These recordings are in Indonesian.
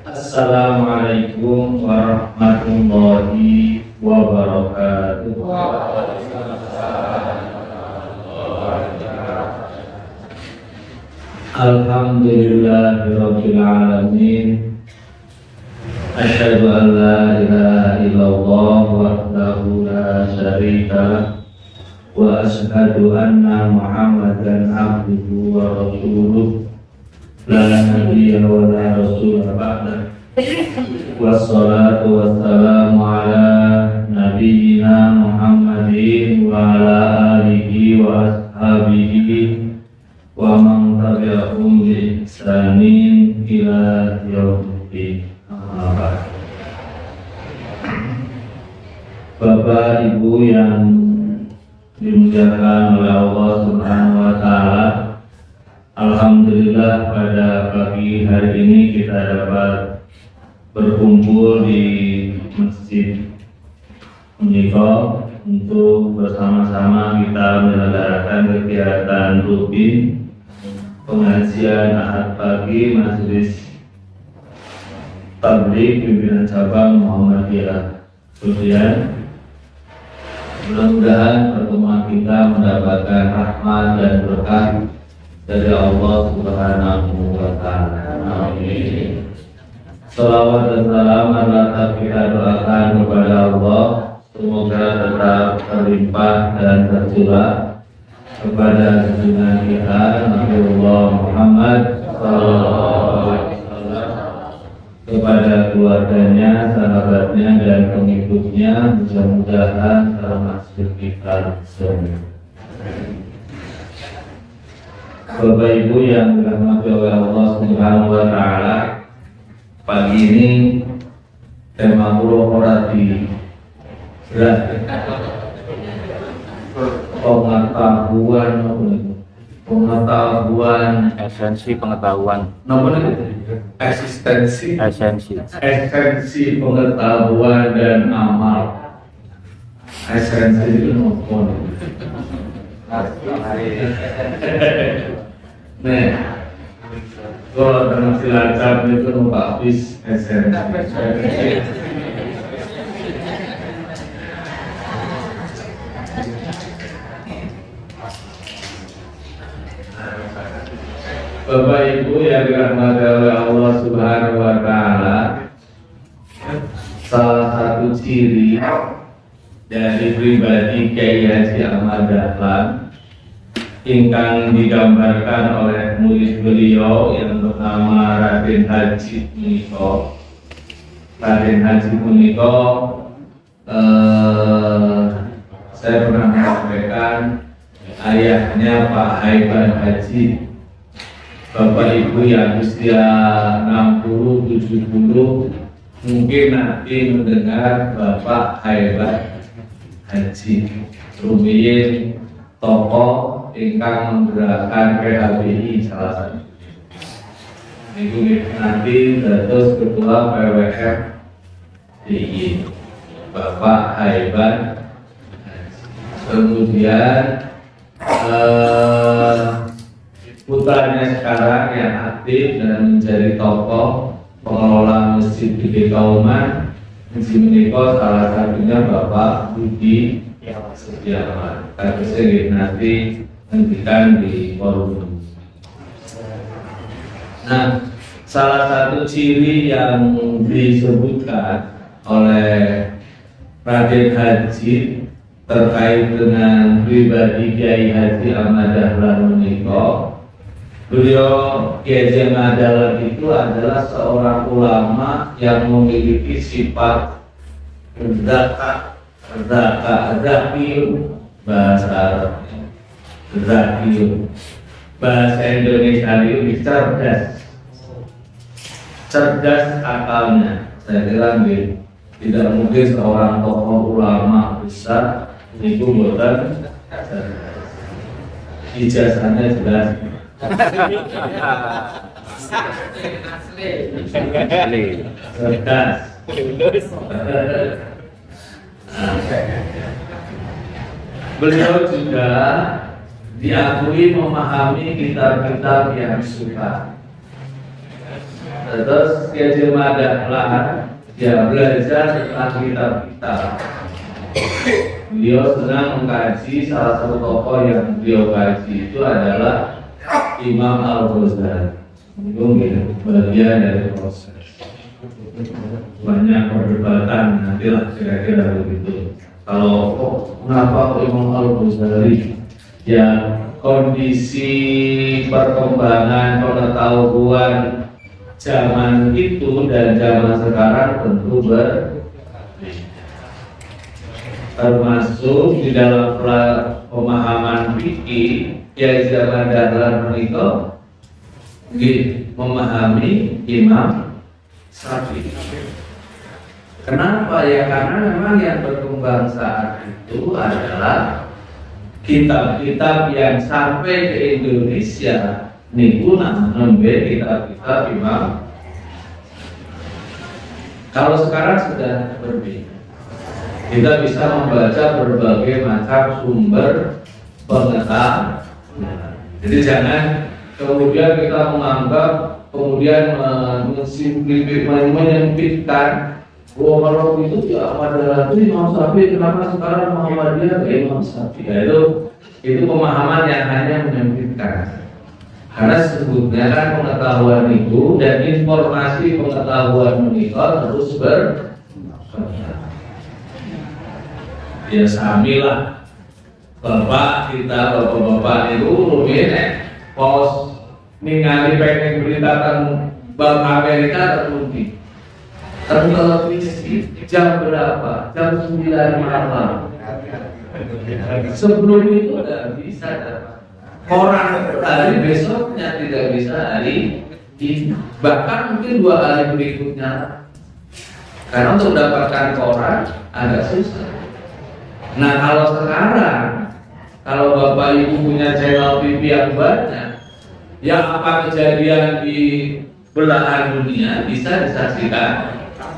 Assalamualaikum warahmatullahi wabarakatuh. Alhamdulillahirabbil alamin. Asyhadu an la ilaha illallah wahdahu la syarika lah wa asyhadu anna Muhammadan abduhu wa rasuluh la nabiyya wa la rasula ba'da. Wassalatu wassalamu ala nabiyyina Muhammadin wa ala alihi wa ashabihi wa man tabi'ahum bi ihsanin ila yaumil qiyamah. Bapak Ibu yang dimuliakan oleh Allah Subhanahu wa taala, alhamdulillah pada pagi hari ini kita dapat berkumpul di Masjid Unika untuk bersama-sama kita menyelenggarakan kegiatan rutin pengajian Ahad pagi Majelis Tabligh Pimpinan Cabang Muhammadiyah Sudian. Mudah-mudahan pertemuan kita mendapatkan rahmat dan berkah dari Allah Subhanahu wa taala. Amin. Salawat dan salam tetap kita doakan kepada Allah, semoga tetap terlimpah dan tercurah kepada junjungan kita Nabiullah Muhammad sallallahu alaihi wasallam, kepada keluarganya, sahabatnya dan pengikutnya, mudah-mudahan termasuk kita semua. Bapak Ibu yang dirahmati oleh Allah Subhanahu wa taala, pagi ini tema urati berat pengetahuan esensi pengetahuan esensi pengetahuan dan amal. Esensi itu apa? Nih, kalau dengan Cilacap itu numpak bis esensi. Bapak Ibu yang dirahmati oleh Allah Subhanahu wa taala, salah satu ciri dari pribadi Kyai Haji Ahmad Dahlan ingkang digambarkan oleh murid beliau yang bernama Raden Haji Muniko. Raden Haji Muniko, saya pernah menyampaikan ayahnya Pak Haiban Haji. Bapak Ibu yang usia 60-70 mungkin nanti mendengar Bapak Haiban Haji rumiyin tokoh ingkang menggerakkan PHBI salah satu. Ini nanti terus ketua PWF DI Bapak Haiban Haji. Kemudian putranya sekarang yang aktif dan menjadi tokoh pengelola Masjid Gede Kauman Haji Muniko, salah satunya Bapak Budi Setiawan. Tapi saya nanti hentikan di forum. Nah, salah satu ciri yang disebutkan oleh Raden Haji terkait dengan pribadi Kyai Haji Ahmad Dahlan Muniko, beliau Kyai Haji Ahmad Dahlan itu adalah seorang ulama yang memiliki sifat zakiyun, bahasa Arabnya zakiyun, bahasa Indonesia itu cerdas akalnya. Saya kira tidak mungkin seorang tokoh ulama besar itu bukan ijazahnya jelas. Cerdas. Beliau juga diakui memahami kitab-kitab yang suka. Kiai Haji Dahlan ya belajar tentang kitab-kitab. Beliau senang mengkaji, salah satu tokoh yang beliau kaji itu adalah Imam Al-Ghazali. Itu bagian dari proses. Banyak perdebatan nantilah kira-kira begitu. Kalau kenapa Imam Al-Ghazali? Ya kondisi perkembangan pengetahuan zaman itu dan zaman sekarang tentu berbeda. Termasuk di dalam pemahaman fikih Kiai Haji Dahlan menika memahami Imam Syafi'i. Kenapa ya? Karena memang yang berkembang saat itu adalah kitab-kitab yang sampai ke Indonesia niku nembe kitab-kitab Imam. Kalau sekarang sudah berbeda. Kita bisa membaca berbagai macam sumber pengetahuan. Jadi jangan kemudian kita menganggap kemudian menyempitkan. Oh kalau itu ya pada Imam Syafi'i, kenapa sekarang Muhammadiyah ke Imam Syafi'i? Ya, itu pemahaman yang hanya menyempitkan. Karena sebutnya kan pengetahuan itu dan informasi pengetahuan menikah terus ya samilah bapak-bapak itu rumit pos ningali pengen berita tentang Bank Amerika termudi televisi jam berapa? Jam 9 malam. Sebelum itu tidak bisa koran hari besoknya tidak bisa hari ini, bahkan mungkin 2 hari berikutnya, karena untuk mendapatkan koran agak susah. Nah kalau sekarang, kalau Bapak Ibu punya channel TV yang banyak, ya apa kejadian di belahan dunia bisa disaksikan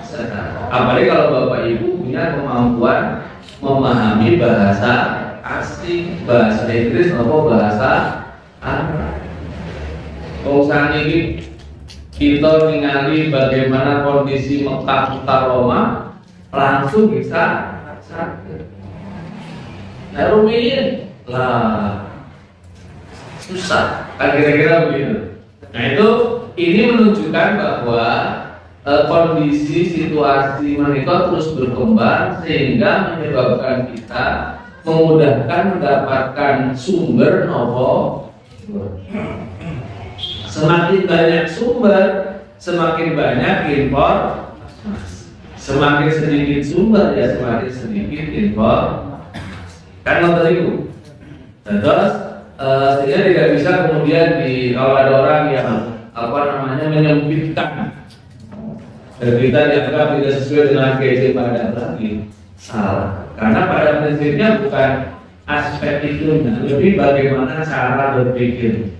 sekarang. Apalagi kalau Bapak Ibu punya kemampuan memahami bahasa asing, bahasa Inggris maupun bahasa Arab. Urusan ini kita ningali bagaimana kondisi Mekah Mukarramah langsung bisa sakit. Nah rumit lah, susah, kan kira-kira begitu. Nah itu ini menunjukkan bahwa kondisi situasi mereka terus berkembang sehingga menyebabkan kita memudahkan mendapatkan sumber nopo. Semakin banyak sumber, semakin banyak impor. Semakin sedikit sumber ya semakin sedikit impor. Kan nonton itu. Terus sehingga tidak bisa kemudian kalau ada orang yang menyempitkan dan kita dianggap tidak sesuai dengan KJ pada lagi salah. Karena pada prinsipnya bukan aspek itunya, lebih bagaimana cara berpikir.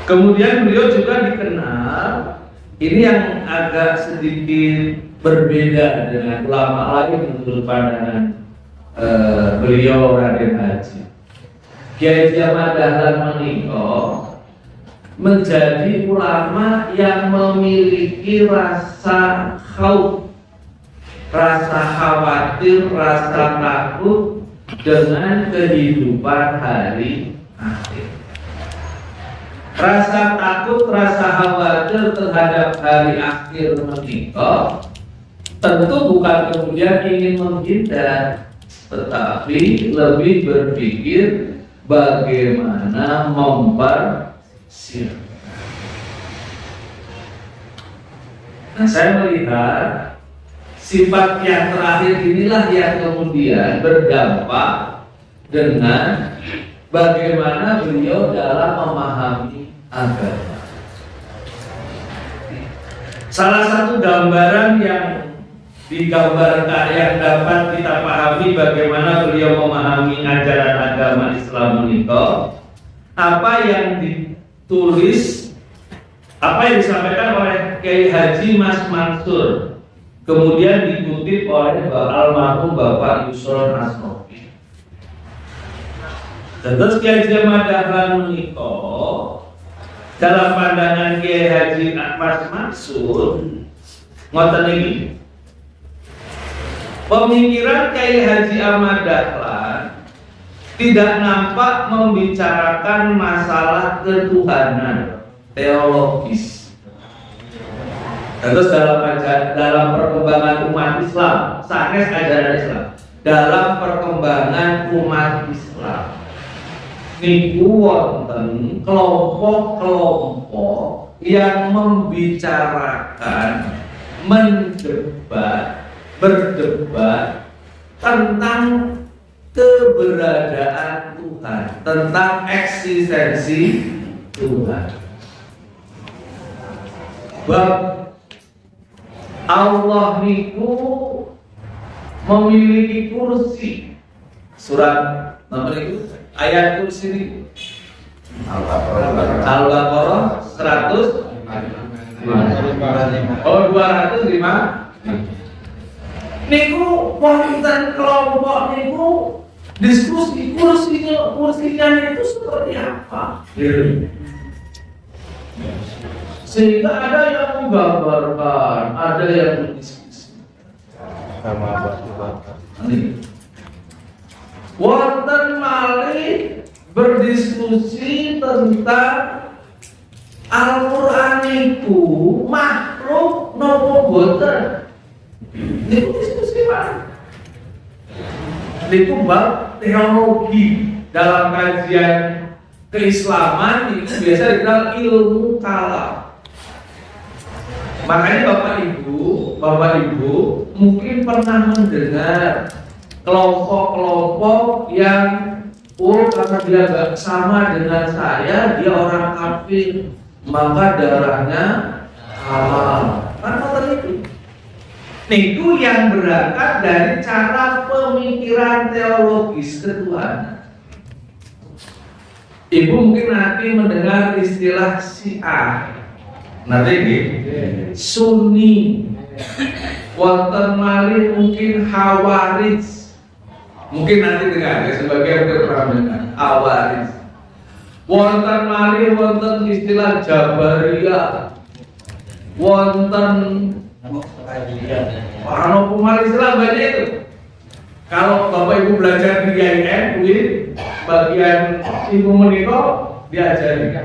Kemudian beliau juga dikenal, ini yang agak sedikit berbeda dengan ulama lain menurut pandangan beliau Raden Haji. Kiai Haji Dahlan menika menjadi ulama yang memiliki rasa khauf, rasa khawatir, rasa takut dengan kehidupan hari akhir. Rasa takut, rasa khawatir terhadap hari akhir menika tentu bukan kemudian ingin menghindar, tetapi lebih berpikir bagaimana mempersiapkan. Nah, saya melihat sifat yang terakhir inilah yang kemudian berdampak dengan bagaimana beliau dalam memahami agama. Salah satu gambaran yang digambarkan yang dapat kita pahami bagaimana beliau memahami ajaran agama Islam menika, apa yang ditulis, apa yang disampaikan oleh Kiai Haji Mas Mansur, kemudian dikutip oleh almarhum Bapak Yusron Asrofi. Terus Kiai Haji Dahlan menika dalam pandangan Kiai Kiai Haji Mas Mansur ngoten iki. Pemikiran Kiai Haji Ahmad Dahlan tidak nampak membicarakan masalah ketuhanan teologis. Terus dalam perkembangan umat Islam, sanes ajaran Islam, dalam perkembangan umat Islam, niku wonten kelompok-kelompok yang membicarakan, berdebat tentang keberadaan Tuhan, tentang eksistensi Tuhan. Bab Allah niku memiliki kursi. Surat nomor itu ayat kursi niku Al-Baqarah 100 205. Niku wonten kelompok niku diskusi kursinya itu seperti apa? Sehingga ada yang menggambarkan, ada yang berdiskusi. Wonten malih berdiskusi tentang Al-Qur'an niku makhluk nopo boten. Niku diskusi Pak. Niku bab teologi dalam kajian keislaman itu biasa dikenal ilmu kalam. Makanya Bapak Ibu mungkin pernah mendengar kelompok-kelompok yang karena dia gak sama dengan saya, dia orang kafir, maka darahnya halal. Kan itu. Itu yang berangkat dari cara pemikiran teologis ketuhanan. Ibu mungkin nanti mendengar istilah Syiah. Nanti Sunni, wonten malih mungkin Khawarij, mungkin nanti dengar ya, sebagai keterangan Khawarij. Wonten malih wonten istilah Jabariyah, wonten orang umat Islam banyak itu. Kalau Bapak Ibu belajar di IAIN, bagian ibu menikah diajari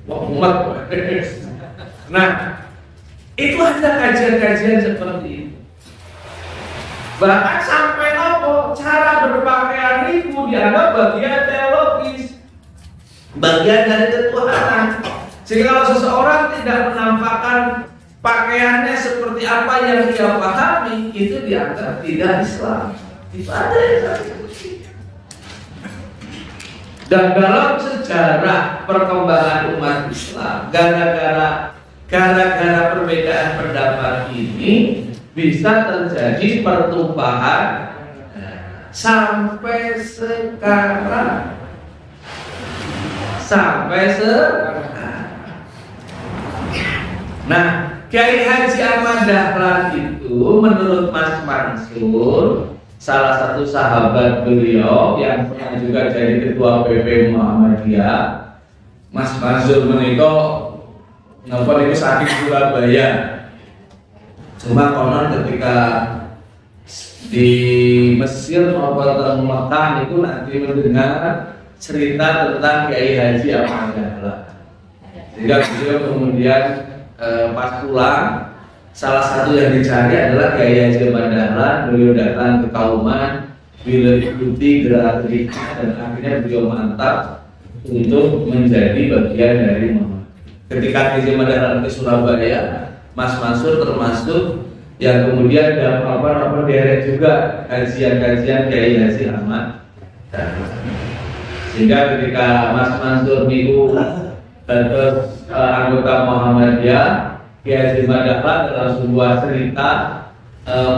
umat. Nah, itu ada kajian-kajian seperti itu. Bahkan sampai apa? Cara berpakaian itu dianggap bagian teologis, bagian dari ketuhanan. Sehingga kalau seseorang tidak menampakkan pakaiannya seperti apa yang dia pahami, itu dianggap tidak Islam. Itu ada yang diskusi. Dan dalam sejarah perkembangan umat Islam, gara-gara perbedaan pendapat ini bisa terjadi pertumpahan sampai sekarang. Nah, Kiai Haji Ahmad Dahlan itu menurut Mas Mansur, salah satu sahabat beliau yang pernah juga jadi ketua PP Muhammadiyah, Mas Mansur menikah napa niku saking Surabaya. Cuma konon ketika di Mesir maupun di Mekah itu nanti mendengar cerita tentang Kiai Haji Ahmad Dahlan. Sehingga beliau kemudian pas pulang, salah satu yang dicari adalah Kiai Haji Ahmad Dahlan. Beliau datang ke Kauman, beliau ikuti gerak-geriknya dan akhirnya beliau mantap untuk menjadi bagian dari Muhammadiyah. Ketika Kiai Ahmad Dahlan ke Surabaya, Mas Mansur termasuk yang kemudian dapat derek juga kajian-kajian Kiai Haji Ahmad Dahlan. Sehingga ketika Mas Mansur niku terus anggota Muhammadiyah, Kiai Haji Ahmad Dahlan dalam sebuah cerita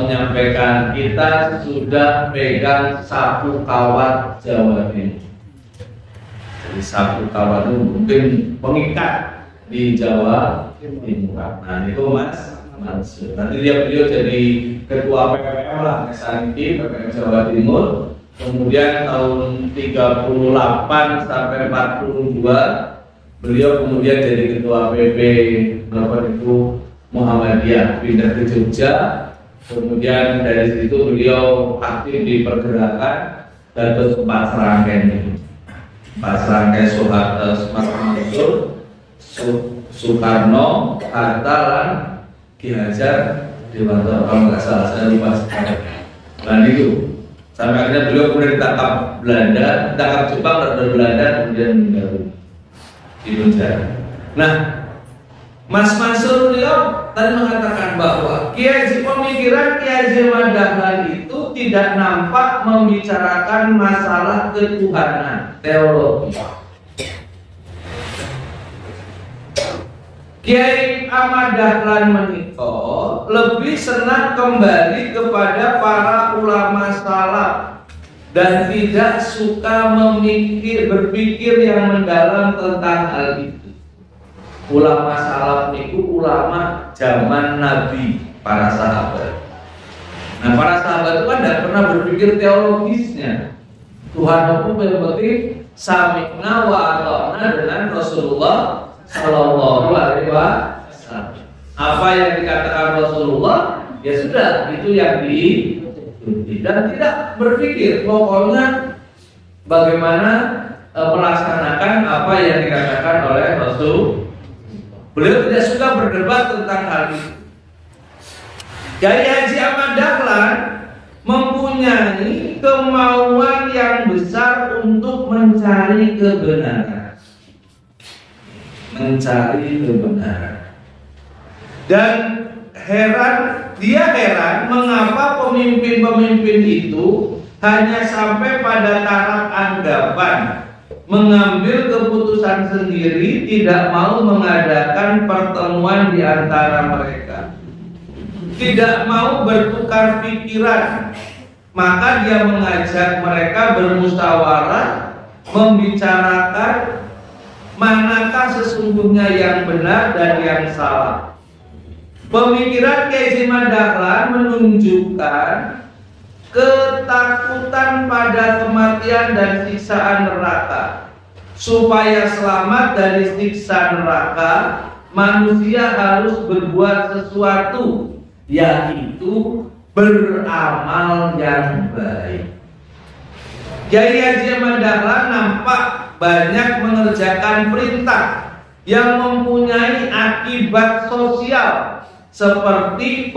menyampaikan kita sudah pegang sapu kawat Jawa Timur. Jadi sapu kawat itu mungkin pengikat di Jawa Timur. Nah itu Mas Mansur. Nanti beliau jadi ketua PPM lah, SANKI PPM Jawa Timur. Kemudian tahun 38 sampai 42 Beliau kemudian jadi ketua PP Muhammadiyah, pindah ke Jogja. Kemudian dari situ beliau aktif di pergerakan Gatot Empat Serangkai ini. Empat Serangkai Soekarno, Hatta, dan Ki Hajar Dewanto, kalau nggak salah, saya lupa sekarang. Dan itu sampai akhirnya beliau kemudian ditangkap Belanda, ditangkap Jepang dan Belanda, kemudian meninggal di penjara. Nah, Mas Mansur beliau tadi mengatakan bahwa pemikiran Kiai Haji Ahmad Dahlan itu tidak nampak membicarakan masalah ketuhanan, teologi. Kiai Ahmad Dahlan menikah lebih senang kembali kepada para ulama salaf dan tidak suka berpikir yang mendalam tentang hal itu. Ulama salaf itu ulama zaman Nabi, para sahabat. Nah, para sahabat itu kan tidak pernah berpikir teologisnya. Tuhan itu yang penting sami'na wa ata'na dengan Rasulullah Sallallahu Alaihi Wasallam. Apa yang dikatakan Rasulullah, ya sudah, itu yang diikuti dan tidak berpikir pokoknya bagaimana melaksanakan apa yang dikatakan oleh Rasul. Beliau tidak suka berdebat tentang hal itu. Kiai Haji Ahmad Dahlan mempunyai kemauan yang besar untuk mencari kebenaran. Dan dia heran mengapa pemimpin-pemimpin itu hanya sampai pada taraf anggapan, mengambil keputusan sendiri, tidak mau mengadakan pertemuan di antara mereka, tidak mau bertukar pikiran. Maka dia mengajak mereka bermusyawarah, membicarakan manakah sesungguhnya yang benar dan yang salah. Pemikiran Kiai Haji Ahmad Dahlan menunjukkan ketakutan pada kematian dan siksaan neraka. Supaya selamat dari siksa neraka, manusia harus berbuat sesuatu, yaitu beramal yang baik. Kiai Haji Ahmad Dahlan nampak banyak mengerjakan perintah yang mempunyai akibat sosial seperti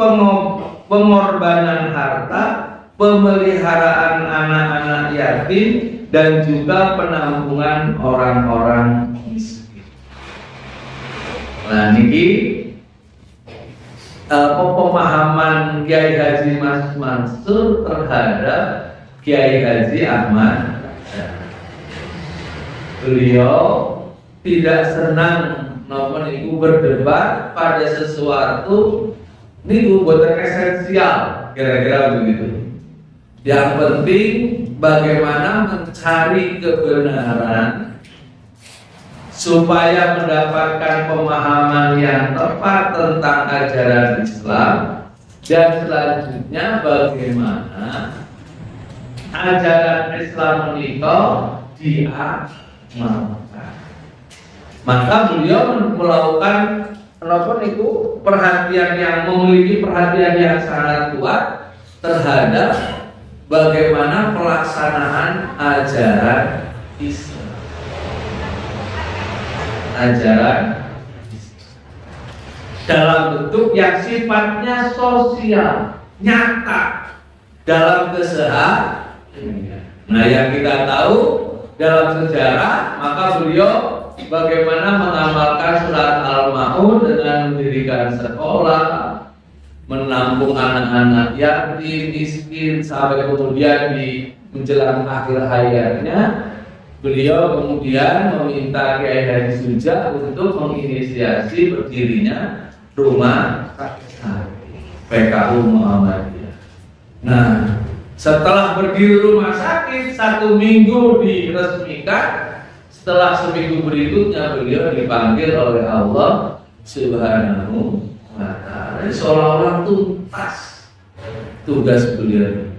pengorbanan harta, pemeliharaan anak-anak yatim, dan juga penampungan orang-orang miskin. Nah, ini pemahaman Kiai Haji Mas Mansur terhadap Kiai Haji Ahmad. Beliau tidak senang niku berdebat pada sesuatu niku boten esensial, kira-kira begitu. Yang penting bagaimana mencari kebenaran supaya mendapatkan pemahaman yang tepat tentang ajaran Islam, dan selanjutnya bagaimana ajaran Islam menikah diamalkan. Maka beliau melakukan memiliki perhatian yang sangat kuat terhadap bagaimana pelaksanaan ajaran Islam. Dalam bentuk yang sifatnya sosial, nyata, dalam keseharian. Nah, yang kita tahu dalam sejarah, maka beliau bagaimana mengamalkan surat Al-Maun dengan mendirikan sekolah, menampung anak-anak yatim, miskin, sampai kemudian di menjelang akhir hayatnya beliau kemudian meminta Kiai Haji Suja untuk menginisiasi berdirinya rumah sakit PKU Muhammadiyah. Nah, setelah berdiri rumah sakit 1 minggu diresmikan, setelah seminggu berikutnya beliau dipanggil oleh Allah Subhanahu wa Ta'ala. Seolah-olah tuntas tugas beliau.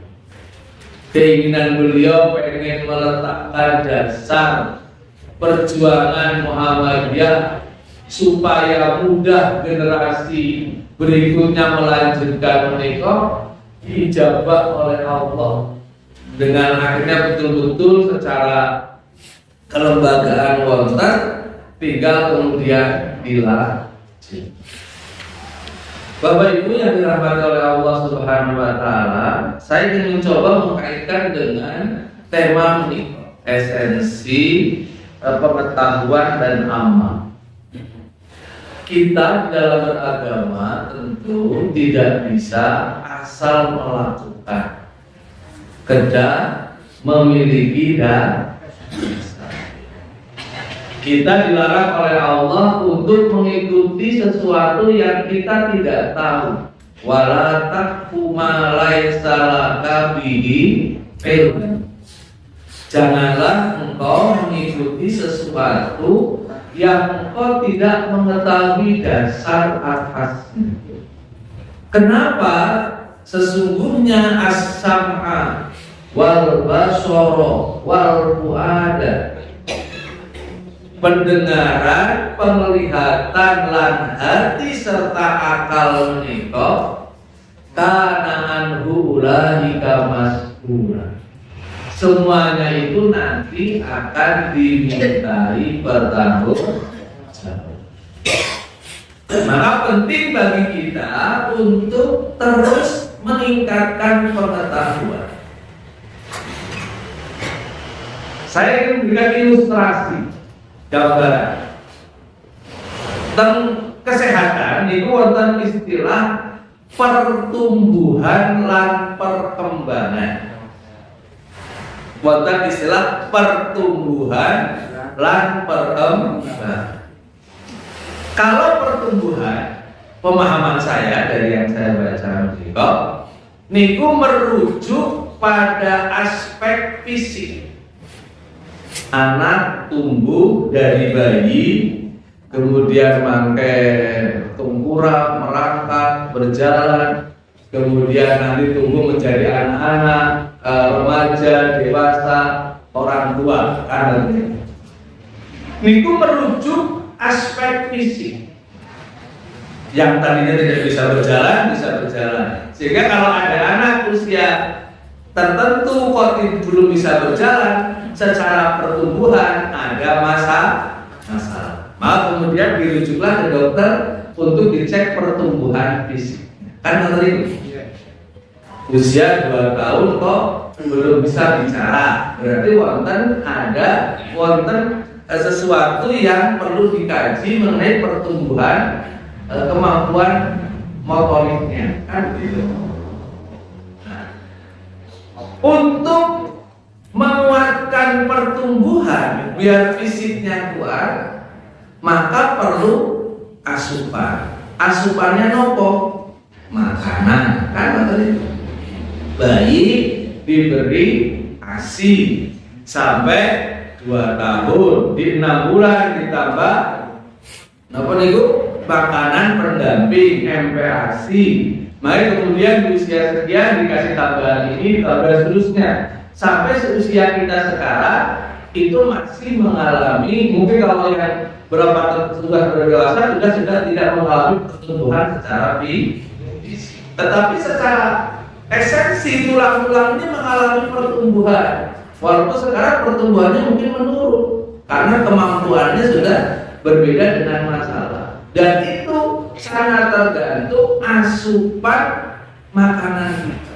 Keinginan beliau pengen meletakkan dasar perjuangan Muhammadiyah supaya mudah generasi berikutnya melanjutkan menikah dijabah oleh Allah dengan akhirnya betul-betul secara kelembagaan wonten tinggal kemudian dilanjut. Bapak Ibu yang dirahmati oleh Allah Subhanahu wa taala, saya ingin mencoba mengkaitkan dengan tema menikah, esensi pengetahuan dan amal. Kita dalam beragama tentu tidak bisa asal melakukan, kedah memiliki dan kita dilarang oleh Allah untuk mengikuti sesuatu yang kita tidak tahu. Wala taqfu ma laisa laka bihi ilm. Janganlah engkau mengikuti sesuatu yang engkau tidak mengetahui dasar atasnya. Kenapa? Sesungguhnya as-sam'a wal basara wal fuada, pendengaran, penglihatan lan hati serta akal menika kana anhu ulaika mas'ula. Semuanya itu nanti akan dimintai pertanggungjawaban. Maka penting bagi kita untuk terus meningkatkan pengetahuan. Saya ingin memberikan ilustrasi gambaran tentang kesehatan itu wonten istilah pertumbuhan lan perkembangan. Wonten istilah pertumbuhan lan perkembangan. Kalau pertumbuhan, pemahaman saya dari yang saya baca niku merujuk pada aspek fisik. Anak tumbuh dari bayi, kemudian mangke tungkurap, merangkak, berjalan, kemudian nanti tumbuh menjadi anak-anak, remaja, dewasa, orang tua. Karena niku merujuk aspek fisik. Yang tadinya tidak bisa berjalan, bisa berjalan. Sehingga kalau ada anak usia tertentu kok belum bisa berjalan, secara pertumbuhan ada masalah. Maka kemudian dirujuklah ke dokter untuk dicek pertumbuhan fisik. Kan seperti itu. Usia 2 tahun kok belum bisa bicara, berarti wonten sesuatu yang perlu dikaji mengenai pertumbuhan kemampuan motoriknya, kan gitu. Nah, untuk menguatkan pertumbuhan biar fisiknya kuat, maka perlu asupan. Asupannya nopo? Makanan, kan betul. Bayi diberi ASI sampai 2 tahun, di 6 bulan ditambah napa niku makanan pendamping MPASI. Maka kemudian di usia sekian dikasih tambahan ini, tambah seterusnya sampai seusia kita sekarang itu masih mengalami, mungkin kalau yang berapa sudah berdewasa sudah tidak mengalami pertumbuhan secara fisik, tetapi secara esensi tulang-tulang ini mengalami pertumbuhan. Walaupun sekarang pertumbuhannya mungkin menurun karena kemampuannya sudah berbeda dengan masalah. Dan itu sangat tergantung asupan makanan kita.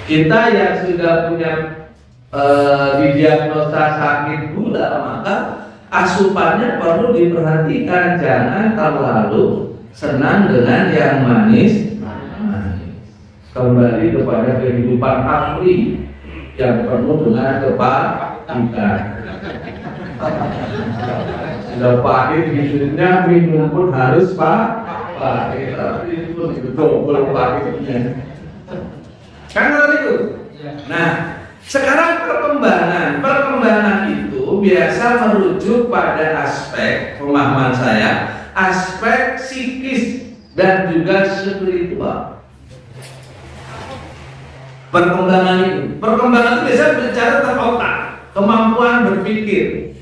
Kita yang sudah punya didiagnosa sakit gula, maka asupannya perlu diperhatikan, jangan terlalu senang dengan yang manis. Kembali kepada kehidupan asli yang penuh dengan kepahitan. Sudah pahit hidupnya, minum pun harus pahit, tapi itu double pahitnya. Kan itu. Nah, sekarang perkembangan itu biasa merujuk pada aspek pemahaman saya, aspek psikis dan juga spiritual. Perkembangan itu biasa bicara tentang otak, kemampuan berpikir.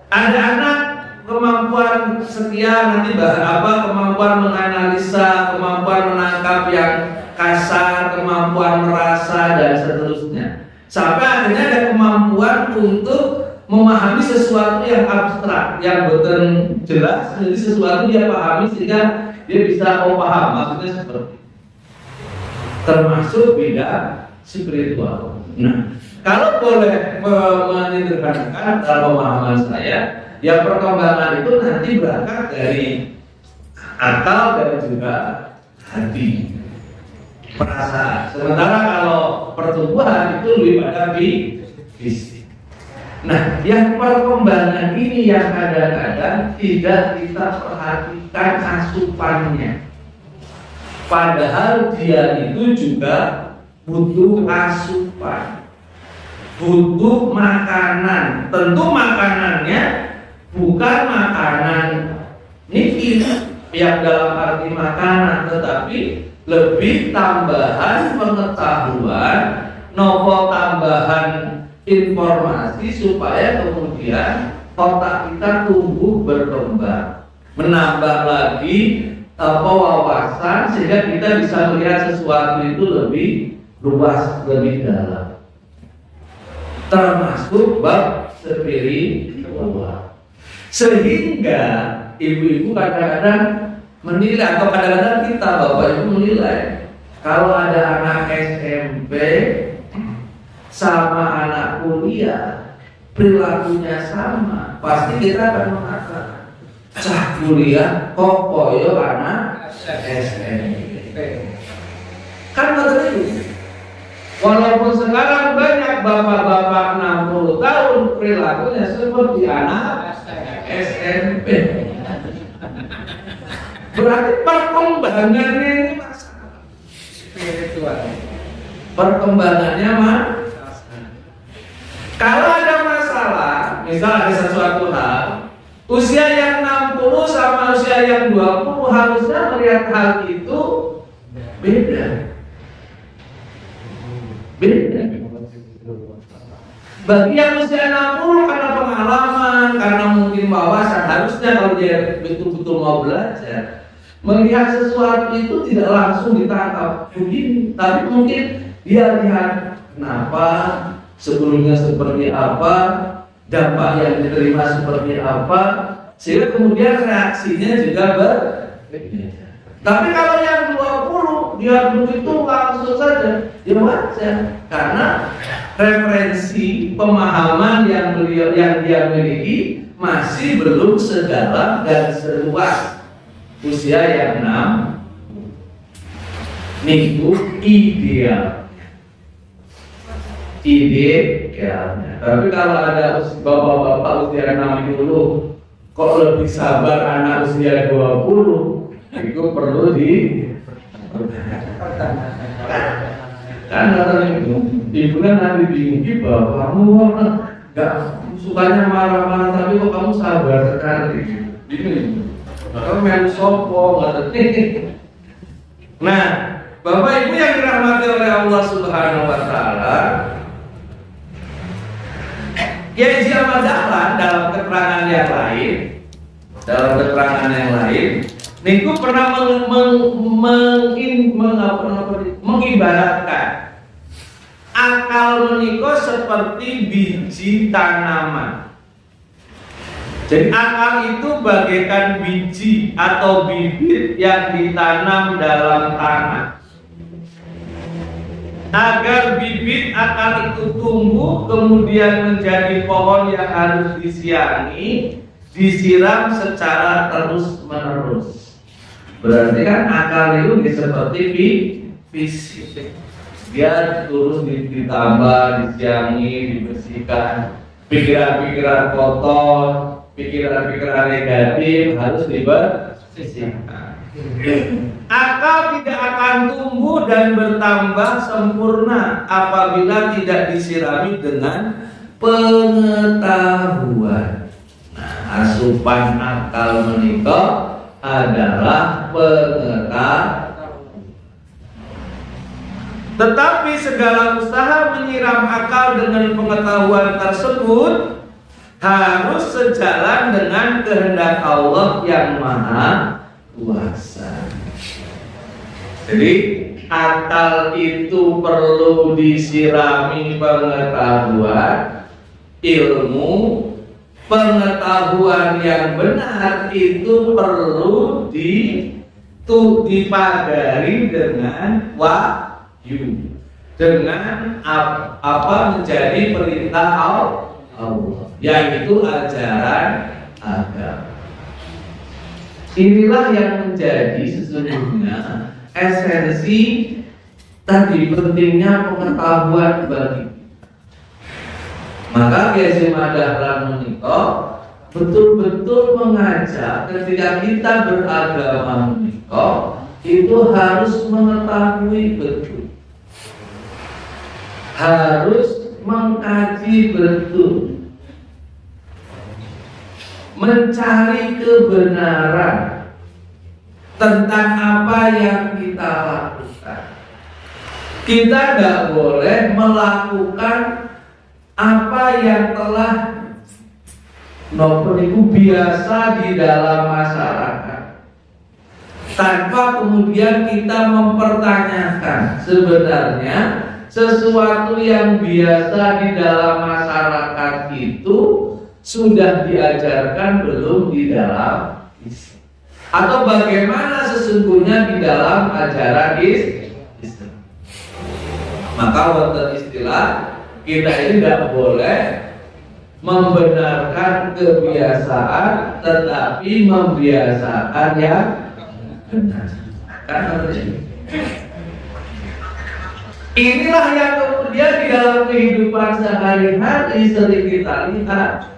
Ada anak kemampuan sekian, nanti kemampuan menganalisa, kemampuan menangkap yang kasar, kemampuan merasa dan seterusnya. Sampai akhirnya ada kemampuan untuk memahami sesuatu yang abstrak, yang betul jelas, jadi sesuatu dia pahami sehingga dia bisa paham, maksudnya seperti itu. Termasuk bidang spiritual. Nah, kalau boleh menyederhanakan dalam pemahaman saya, ya perkembangan itu nanti berangkat dari akal dan juga hati, perasaan. Sementara kalau pertumbuhan itu lebih pada fisik. Nah, yang perkembangan ini yang kadang-kadang tidak kita perhatikan asupannya. Padahal dia itu juga butuh asupan, butuh makanan. Tentu makanannya bukan makanan niki yang dalam arti makanan, tetapi lebih tambahan pengetahuan, nopo tambahan informasi supaya kemudian otak kita tumbuh berkembang, menambah lagi wawasan sehingga kita bisa melihat sesuatu itu lebih luas, lebih dalam, termasuk bab spiritual. Sehingga ibu-ibu kadang-kadang menilai, atau kadang-kadang kita bapak ibu menilai, kalau ada anak SMP sama anak kuliah perilakunya sama, pasti kita akan mengatakan cah kuliah kok koyo anak SMP. Kan betul itu. Walaupun sekarang banyak bapak-bapak 60 tahun perilakunya seperti anak SMP. Berarti perkembangannya ini masalah spiritual. Perkembangannya kalau ada masalah, misal ada sesuatu hal, usia yang 60 sama usia yang 20 harusnya melihat hal itu beda. Bagi yang usia 60 karena pengalaman, karena mungkin wawasan, harusnya kalau dia betul-betul mau belajar, melihat sesuatu itu tidak langsung ditangkap begini, tapi mungkin dia lihat kenapa, sebelumnya seperti apa, dampak yang diterima seperti apa, sehingga kemudian reaksinya juga berbeda. Tapi kalau yang 20 dia begitu langsung saja, ya wajar, karena referensi pemahaman yang dia miliki masih belum sedalam dan seluas usia yang 6 minggu idealnya. Tapi kalau ada bapak-bapak usia 60 kok lebih sabar anak usia 20, itu perlu kan orang itu ibunya nanti bingung, bapakmu nggak sukanya marah-marah tapi kok kamu sabar sekali ini kamu main sopo ngerti. Nah, bapak ibu yang dirahmati oleh Allah Subhanahu wa Ta'ala, Kiai Haji Ahmad Dahlan dalam keterangan yang lain, niku pernah mengibaratkan akal menika seperti biji tanaman. Jadi akal itu bagaikan biji atau bibit yang ditanam dalam tanah. Agar bibit akal itu tumbuh kemudian menjadi pohon yang harus disiangi, disiram secara terus-menerus. Berarti kan akal itu seperti fisik. Dia terus ditambah, disiangi, dibersihkan. Pikiran-pikiran kotor, pikiran-pikiran negatif harus dibersihkan. Akal tidak akan tumbuh dan bertambah sempurna apabila tidak disirami dengan pengetahuan. Nah, asupan akal menikah adalah pengetahuan. Tetapi segala usaha menyiram akal dengan pengetahuan tersebut harus sejalan dengan kehendak Allah yang Maha Kuasa. Jadi akal itu perlu disirami pengetahuan, ilmu, pengetahuan yang benar itu perlu dipagari dengan wahyu, dengan apa menjadi perintah Allah, yaitu ajaran agama. Inilah yang menjadi sesungguhnya esensi tadi pentingnya pengetahuan bagi kita. Maka Kiai Dahlan menikah betul-betul mengajak ketika kita beragama menikah itu harus mengetahui betul, harus mengkaji betul, mencari kebenaran tentang apa yang kita lakukan. Kita tidak boleh melakukan apa yang telah biasa di dalam masyarakat tanpa kemudian kita mempertanyakan sebenarnya sesuatu yang biasa di dalam masyarakat itu sudah diajarkan belum di dalam Islam, atau bagaimana sesungguhnya di dalam ajaran Islam. Maka wonten istilah kita ini tidak boleh membenarkan kebiasaan, tetapi membiasakan yang benar. Karena inilah yang kemudian di dalam kehidupan sehari-hari sering kita lihat.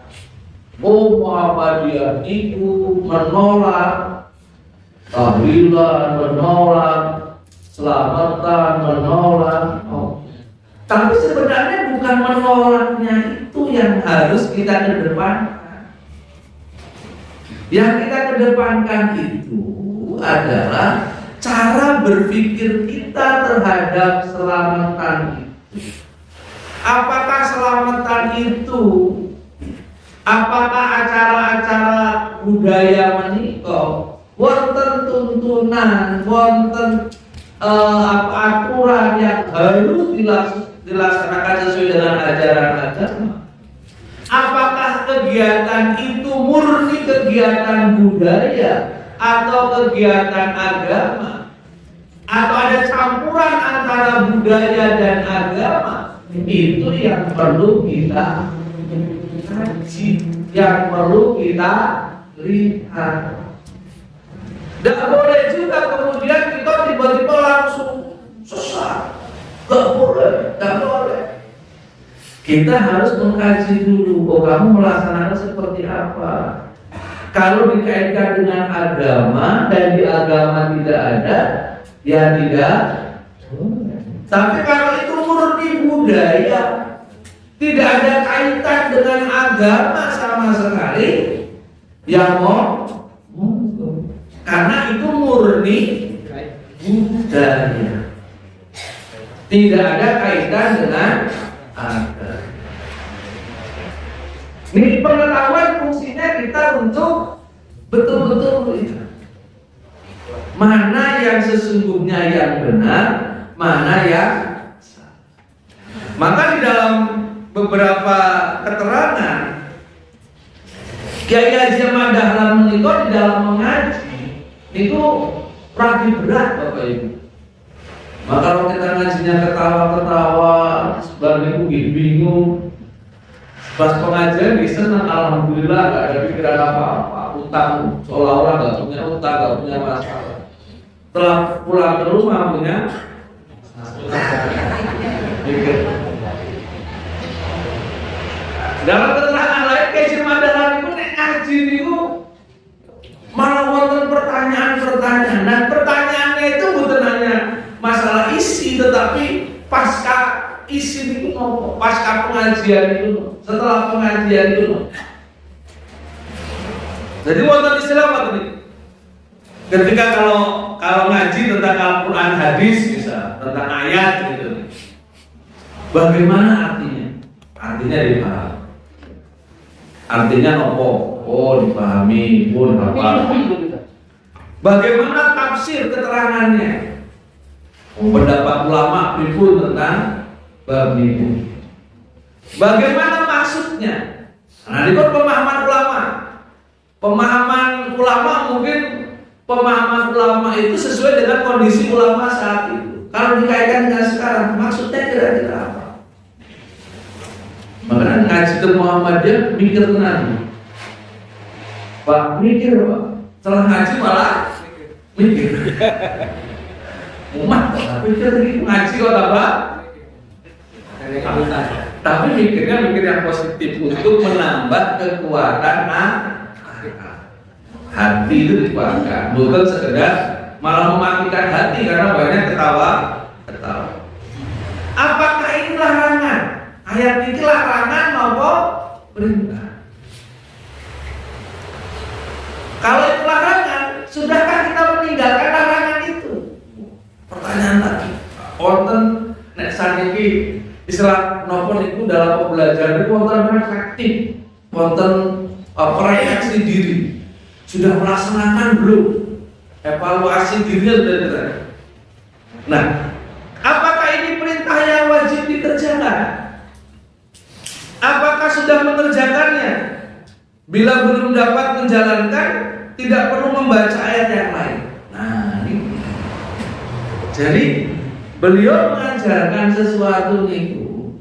Oh, Muhammadiyah itu menolak tahlilan, menolak selamatan, menolak. Tapi sebenarnya bukan menolaknya itu yang harus kita kedepankan. Yang kita kedepankan itu adalah cara berpikir kita terhadap selamatan itu. Apakah selamatan itu, apakah acara-acara budaya menikah wonten tuntunan, wonten aturan yang harus dilaksanakan sesuai dengan ajaran agama? Apakah kegiatan itu murni kegiatan budaya atau kegiatan agama, atau ada campuran antara budaya dan agama? Itu yang perlu kita kaji, yang perlu kita lihat. Tidak boleh juga kemudian kita tiba-tiba langsung sesat. Tidak boleh, tidak boleh. Kita harus mengkaji dulu, oh kamu melaksanakan seperti apa. Kalau dikaitkan dengan agama dan di agama tidak ada, ya tidak. Tapi kalau itu murni budaya, tidak ada kaitan dengan agama sama sekali, ya karena itu murni budaya, tidak ada kaitan dengan agama. Ini pengetahuan fungsinya kita untuk betul-betul melihat mana yang sesungguhnya yang benar, mana yang salah. Maka di dalam beberapa keterangan Kiai Haji Ahmad Dahlan menikah di dalam mengaji itu ragi berat Bapak Ibu. Maka kalau kita ngajinya ketawa-ketawa, sebagian ibu bingung. Pas pengajian bisa senang, alhamdulillah gak ada pikiran apa-apa, utang seolah-olah gak punya utang, gak punya masalah. Setelah pulang ke rumah punya pikir. Dalam keterangan lain Kiai Ahmad Dahlan itu ngaji itu malah wonten pertanyaan-pertanyaan. Dan pertanyaannya itu bukan hanya masalah isi, tetapi pasca isi itu nopo, pasca pengajian itu, setelah pengajian itu. Jadi wonten istilah apa tadi? Ketika kalau ngaji tentang Al-Quran, hadis bisa, tentang ayat gitu, bagaimana artinya? Artinya dipahami. Artinya nopo? Oh, dipahami pun apa? Bagaimana tafsir keterangannya? Pendapat ulama pripun tentang bab ini. Bagaimana maksudnya? Nah, ini kan pemahaman ulama. Pemahaman ulama mungkin pemahaman ulama itu sesuai dengan kondisi ulama saat itu. Kalau dikaitkan dengan sekarang, maksudnya kira-kira apa? Makanya ngaji ke Muhammadiyah mikir tenang. Pak mikir Pak, setelah ngaji malah mikir. Umat kok mikir lagi ngaji kok Pak? Tapi mikirnya mikir yang positif untuk menambah kekuatan hati itu dikuatkan, bukan sekedar malah mematikan hati karena banyak ketawa. Apakah ini larangan? Ayat ini larangan maupun perintah? Kalau itu larangan, sudahkah kita meninggalkan larangan itu? Pertanyaan lagi. Wonten nek saniki istilah nopo niku dalam pembelajaran itu wonten reflektif, wonten reaksi diri. Sudah melaksanakan belum? Evaluasi dirinya sudah tidak. Nah, apakah ini perintah yang wajib dikerjakan? Apakah sudah mengerjakannya? Bila belum dapat menjalankan, tidak perlu membaca ayat yang lain. Nah, ini. Jadi beliau mengajarkan sesuatu niku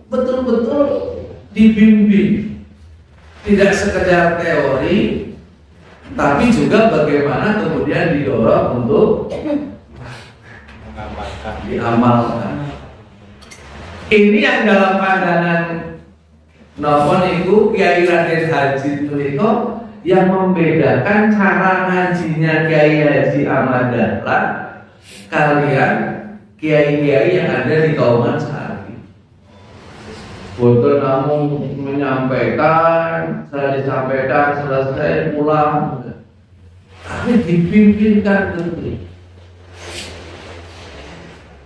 betul-betul dibimbing. Tidak sekedar teori, tapi juga bagaimana kemudian didorong untuk diamalkan. Ini yang dalam pandangan napa niku Kiai Raden Haji menika yang membedakan cara ngajinya Kiai Haji Ahmad Dahlan kalian kiai-kiai yang ada di Kauman saat ini. Boten namun menyampaikan, setelah disampaikan selesai pulang, tapi dipimpinkan betul.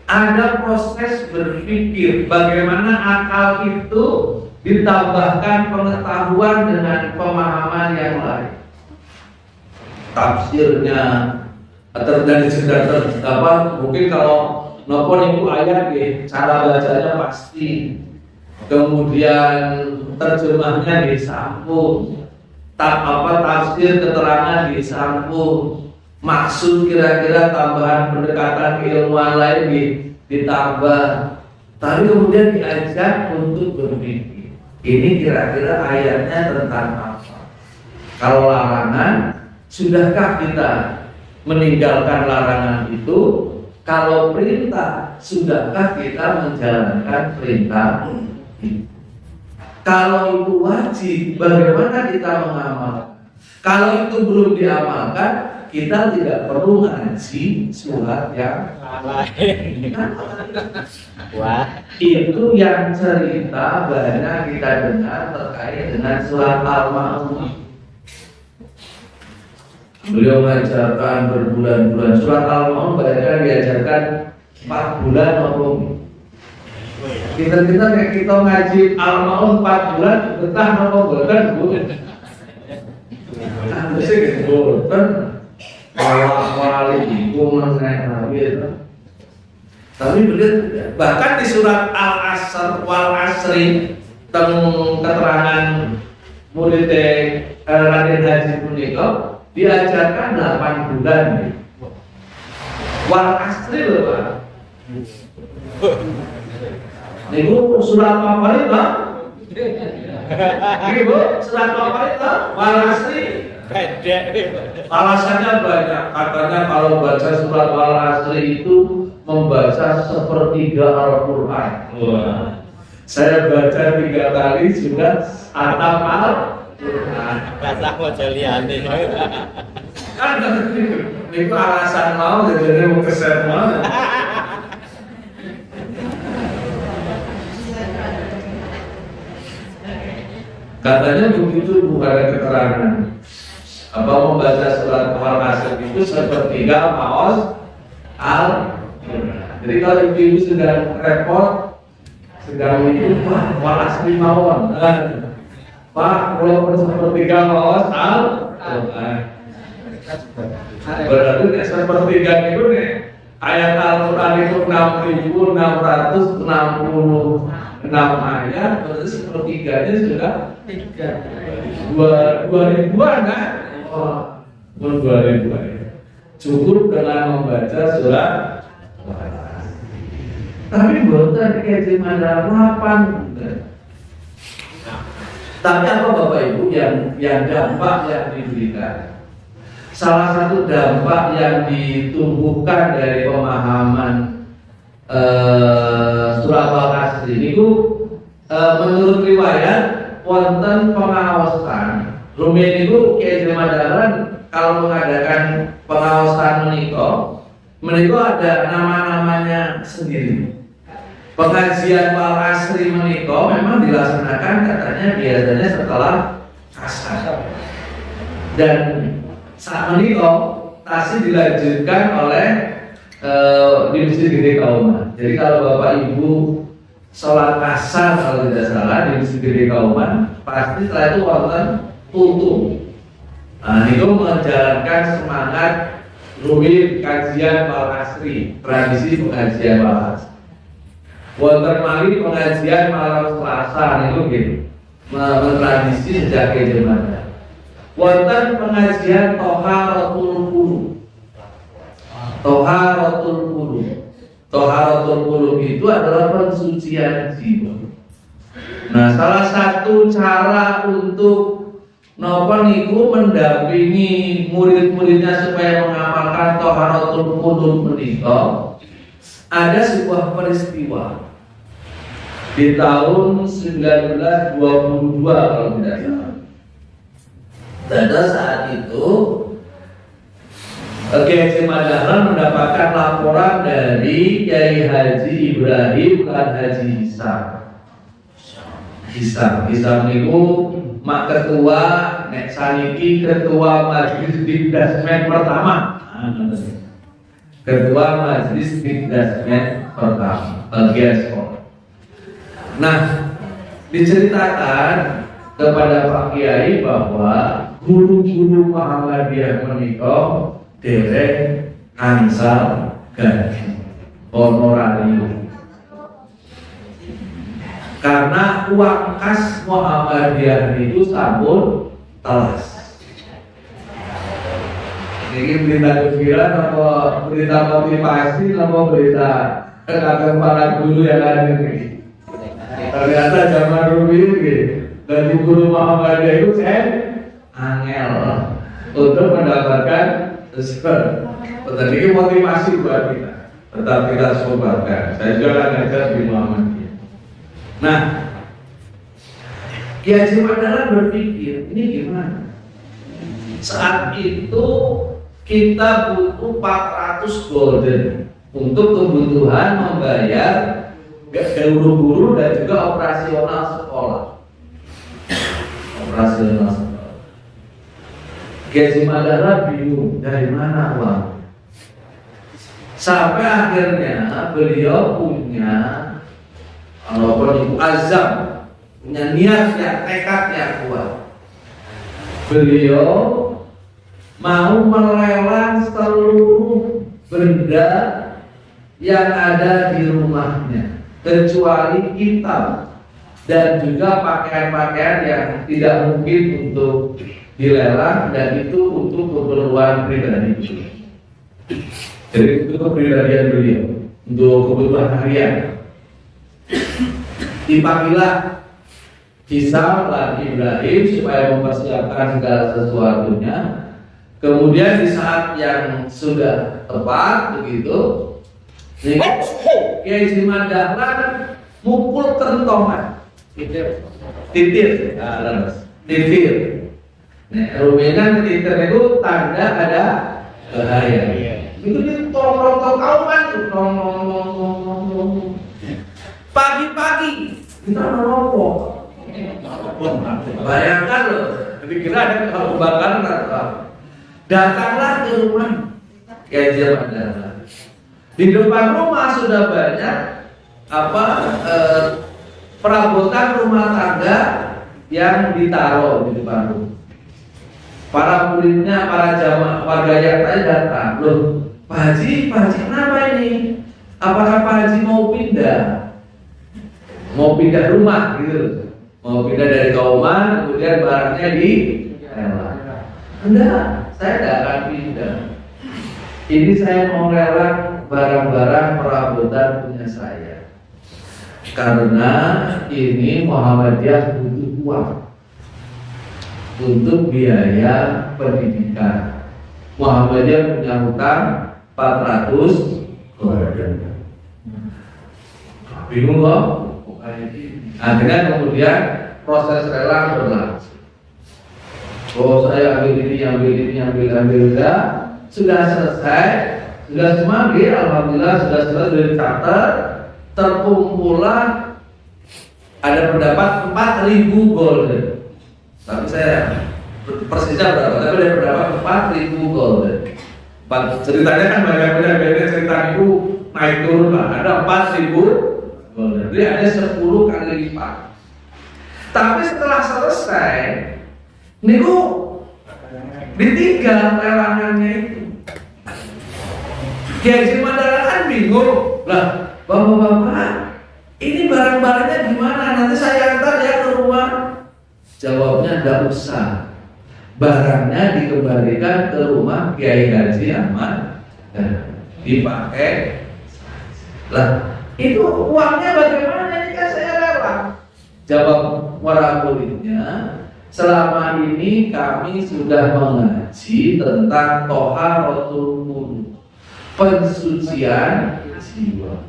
Ada proses berpikir bagaimana akal itu ditambahkan pengetahuan dengan pemahaman yang lain. Tafsirnya dari sekedar apa? Mungkin kalau nopo niku ayat ya, cara bacanya pasti. Kemudian terjemahnya disambung. Tafsir keterangan disambung. Maksud kira-kira tambahan pendekatan keilmuan lain ditambah. Tapi kemudian diajak untuk berpikir. Ini kira-kira ayatnya tentang apa? Kalau larangan, sudahkah kita meninggalkan larangan itu? Kalau perintah, sudahkah kita menjalankan perintah itu? Kalau itu wajib, bagaimana kita mengamalkan? Kalau itu belum diamalkan, kita tidak perlu ngaji surat yang lain. Wah, itu yang cerita banyak kita dengar terkait dengan surat Al-Ma'un. Beliau mengajarkan berbulan-bulan surat Al-Ma'un, banyak diajarkan 4 bulan maupun kita kayak kita ngaji Al-Ma'un 4 bulan betah maupun bulan harusnya gitu kan awal-awal itu mengenai itu. Tapi beliau bahkan di surat Al-Asr wal Asri keterangan murid Raden Haji punika diajarkan 8 bulan. Wal Asri lho Pak. Niku surat apa itu? Ibu surat apa itu? Wal Asri. Alasannya banyak. Katanya kalau baca surat Wal Asri itu membaca sepertiga Al-Quran. Wah. Saya baca 3 kali sudah atam Al-Quran. Baca mojoliane. Kan itu alasan mau jadi mau keset mau. Katanya begitu bukan ada keterangan. Apa membaca surat Wal Asr itu sepertiga maos Al-Quran. Jadi kalau ibu sedang repot, sedang itu Wal Asri mawon. Pak, kalau sepertiga mawas al, berarti sepertiga itu nih ayat Al-Quran itu 6.666 ayat, berarti sepertiganya sudah 2.000-an kan? Oh, 2.000 ya. Cukup dengan membaca surat. Tapi bukan kayak cuma dalam 8. Tapi apa Bapak Ibu yang dampak yang diberikan? Salah satu dampak yang ditumbuhkan dari pemahaman surat Al-Asr ini menurut riwayat wonten pengawasan. Rumiyin itu Kiai Madaran kalau mengadakan pengawasan menika ada nama-namanya sendiri. Pengajian Al-Asr menika memang dilaksanakan katanya biasanya setelah asar. Dan saat menikah tasih dilanjutkan oleh di Masjid Gede Kauman. Jadi kalau Bapak Ibu sholat asar kalau tidak salah di Masjid Gede Kauman, pasti setelah itu wonten tutup. Nah, itu menjalankan semangat rutin kajian Al-Asri, tradisi pengajian Al-Asri. Wonten malih pengajian malam Selasa itu gitu, mentradisi sejak zaman. Wonten pengajian Toharatul Qulub itu adalah pensucian jiwa. Nah, salah satu cara untuk napa niku mendampingi murid-muridnya supaya mengamalkan Toharatul Qulub menika, ada sebuah peristiwa di tahun 1922 kalau tidak salah. Pada saat itu Kiai Haji Madaran mendapatkan laporan dari Kiai Haji Ibrahim dan Haji Hisam niku mak ketua nek saniki ketua Majelis Bidasmen pertama. Ketua Majelis Bidasmen pertama bagian sekolah. Nah, diceritakan kepada Pak Kiai bahwa guru-guru Muhammadiyah menika dereng angsal gaji honorarium karena uang kas Muhammadiyah itu sampun telas. Ini berita gembira atau berita motivasi atau berita kagum para guru yang ada ini. Ternyata zaman dulu ini dari guru Muhammadiyah itu angel untuk mendapatkan sesuatu. Tetapi ini motivasi buat kita. Tetap kita sobatkan. Saya juga akan ngajar di Muhammadiyah. Nah, Kiai Haji Madaran berpikir ini gimana? Saat itu kita butuh 400 golden untuk kebutuhan membayar guru-guru dan juga operasional sekolah. Kiai Haji Madaran bingung dari mana uang. Sampai akhirnya beliau punya azam, punya niat yang tekad yang kuat. Beliau mau melelang seluruh benda yang ada di rumahnya, kecuali kitab dan juga pakaian-pakaian yang tidak mungkin untuk dilelang, dan itu untuk keperluan pribadi. Jadi itu kepribadian beliau untuk kebutuhan harian. Dipanggillah Hisam dan Ibrahim supaya mempersiapkan segala sesuatunya. Kemudian di saat yang sudah tepat begitu, Kiai Haji Madaran mukul kentongan, titir. Nah, ruminan titir itu tanda ada bahaya. Itu dia tolong kauman tuh, pagi-pagi kita merokok. Bayangkan loh, kira ada kebakaran atau datanglah ke rumah Kiai Haji Madaran. Di depan rumah sudah banyak perabotan rumah tangga yang ditaruh di depan rumah. Para muridnya, para jamaah warga yang tadi datang, loh, Pak Haji kenapa ini? Apakah Pak Haji mau pindah? Mau pindah rumah gitu? Mau pindah dari Kauman, kemudian barangnya di enggak, saya tidak akan pindah. Ini saya mau lelang barang-barang perabotan punya saya. Karena ini Muhammadiyah butuh uang untuk biaya pendidikan. Muhammadiyah punya hutang 400 golden. Bingung kok? Akhirnya kemudian proses lelang berlangsung. Oh, saya ambil ini, enggak. Sudah selesai, sudah semua alhamdulillah sudah selesai dari charter. Terkumpulan ada pendapat 4.000 golden. Tapi saya persisnya berapa? Tapi ada pendapat 4.000 golden. Ceritanya kan banyak-banyak cerita itu naik turun lah. Ada 4.000 golden. Jadi ada 10 kali lipat. Tapi setelah selesai, niku ditinggal lelangannya itu. Kiai Haji Mandala kan bingung lah. Bapak-bapak, ini barang-barangnya gimana? Nanti saya antar ya ke rumah. Jawabnya tidak usah. Barangnya dikembalikan ke rumah Kiai Haji Ahmad dan dipakai. Lah, itu uangnya bagaimana? Ini kan saya lelang. Jawab para muridnya, selama ini kami sudah mengaji tentang Thaharatul Qulub, pensucian jiwa.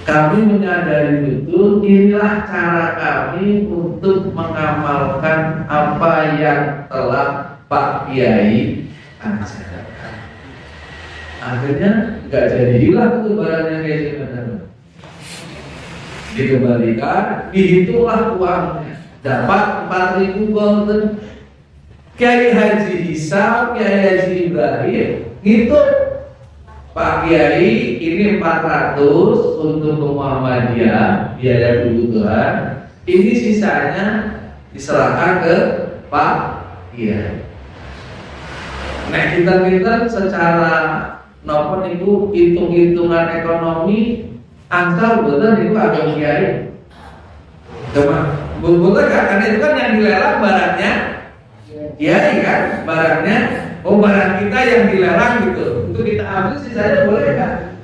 Kami menyadari betul inilah cara kami untuk mengamalkan apa yang telah Pak Kiai ajarkan. Akhirnya nggak jadi hilang tuh barangnya kayak gimana. Dikembalikan, dihitunglah uangnya, dapat 4.000 golden. Kiai Haji Hisam, Kiai Haji Ibrahim, ngitung. Pak Kiai ini 400 untuk Muhammadiyah biaya kebutuhan. Ini sisanya diserahkan ke Pak Kiai. Nah kita secara nopo niku hitung-hitungan ekonomi angsal betul niku agak Kiai. Coba betul kan? Karena itu kan yang dilelang barangnya Kiai kan, barangnya. Oh, barang kita yang dilarang gitu, untuk kita ambil sisanya boleh kan?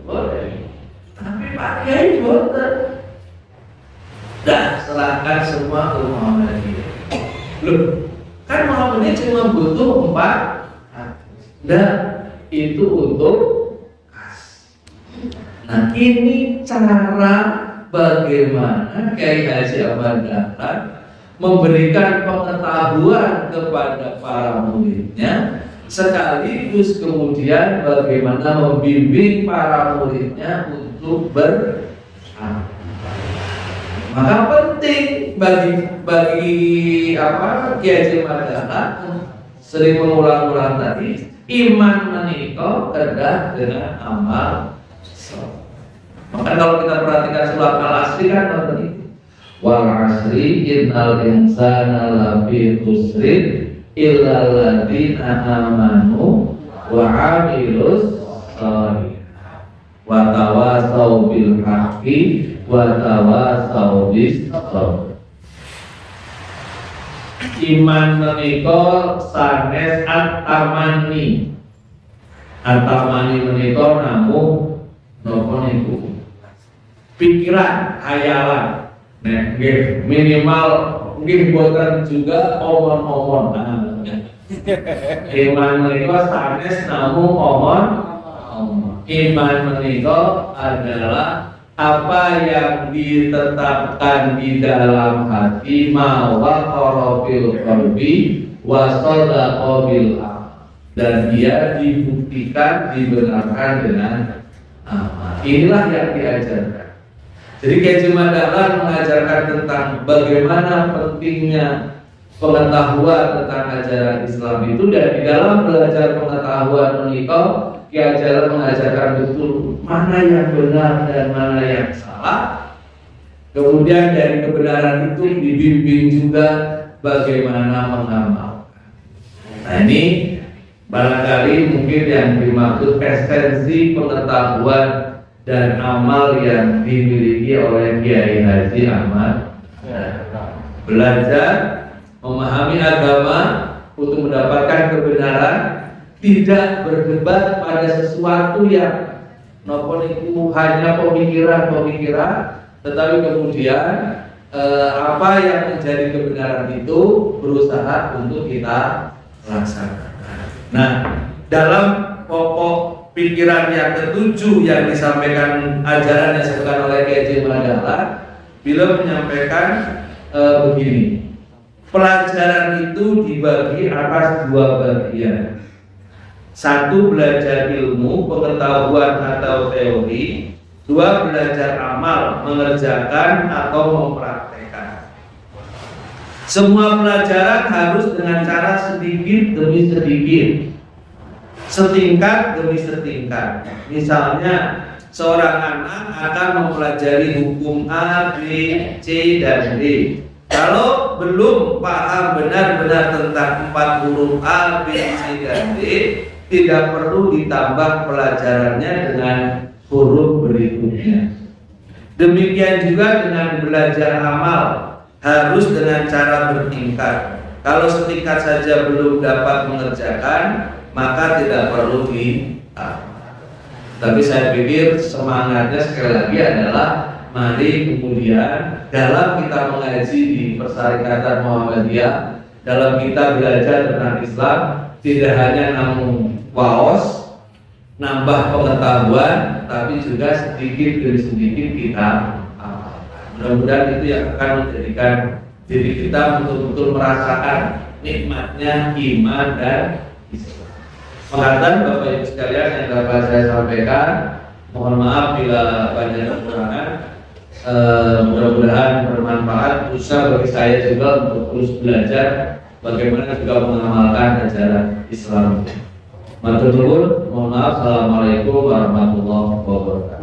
Boleh. Tapi Pak Kiai boleh. Dah serahkan semua ke Muhammadiyah. Loh, kan Muhammadiyah cuma butuh 4. Dan itu untuk kas. Nah, ini cara bagaimana Kiai Haji Ahmad Dahlan memberikan pengetahuan kepada para muridnya, sekaligus kemudian bagaimana membimbing para muridnya untuk beramal. Maka penting bagi Kiai Haji Ahmad Dahlan sering mengulang-ulang tadi, iman menikah kedah dengan amal soleh. Maka kalau kita perhatikan surat Al-Asri kan seperti itu. Wal asri innal insana lafi khusrin illa alladziina amanu wa 'amilus shalihat wa tawassaw bil haqqi wa tawassaw bis sabr. Iman menika sanes at-tamani. At-tamani menika namung napa niku? Pikiran, hayalan. Nah, minimal mungkin buatan juga omon-omon. Iman menika sanes namung omon. Iman menika adalah apa yang ditetapkan di dalam hati, mawaqara fil qalbi wa shadaqa bil amal, dan dia dibuktikan, dibenarkan dengan amal. Inilah yang diajarkan. Jadi Kiai Haji Ahmad Dahlan mengajarkan tentang bagaimana pentingnya pengetahuan tentang ajaran Islam itu, dan di dalam belajar pengetahuan menikah, Kiai Haji Dahlan mengajarkan betul mana yang benar dan mana yang salah. Kemudian dari kebenaran itu dibimbing juga bagaimana mengamalkan. Nah ini barangkali mungkin yang dimaksud esensi pengetahuan dan amal yang dimiliki oleh Kiai Haji Ahmad. Belajar, memahami agama untuk mendapatkan kebenaran, tidak berdebat pada sesuatu yang nopo niku hanya pemikiran, tetapi kemudian apa yang menjadi kebenaran itu berusaha untuk kita laksanakan. Nah, dalam pokok pikiran yang ketujuh yang disampaikan ajaran yang disampaikan oleh Kiai Madahlan, beliau menyampaikan begini. Pelajaran itu dibagi atas dua bagian. Satu, belajar ilmu, pengetahuan atau teori. Dua, belajar amal, mengerjakan atau mempraktekkan. Semua pelajaran harus dengan cara sedikit demi sedikit, setingkat demi setingkat. Misalnya seorang anak akan mempelajari hukum A, B, C, dan D. Kalau belum paham benar-benar tentang 4 huruf A, B, C, dan D, tidak perlu ditambah pelajarannya dengan huruf berikutnya. Demikian juga dengan belajar amal, harus dengan cara bertingkat. Kalau setingkat saja belum dapat mengerjakan, maka tidak perlu ditambah. Tapi saya pikir semangatnya sekali lagi adalah mari kemudian dalam kita mengaji di Persyarikatan Muhammadiyah, dalam kita belajar tentang Islam, tidak hanya namun waos, nambah pengetahuan, tapi juga sedikit demi sedikit kita mudah-mudahan itu yang akan menjadikan diri kita betul-betul merasakan nikmatnya iman dan Islam. Pengantar Bapak Ibu sekalian yang dapat saya sampaikan, mohon maaf bila banyak kekurangan. Mudah-mudahan bermanfaat khususnya bagi saya juga untuk terus belajar bagaimana juga mengamalkan ajaran Islam. Matur nuwun, mohon maaf. Assalamualaikum warahmatullahi wabarakatuh.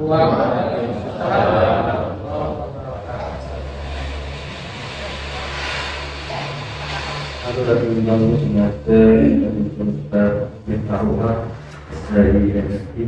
Dari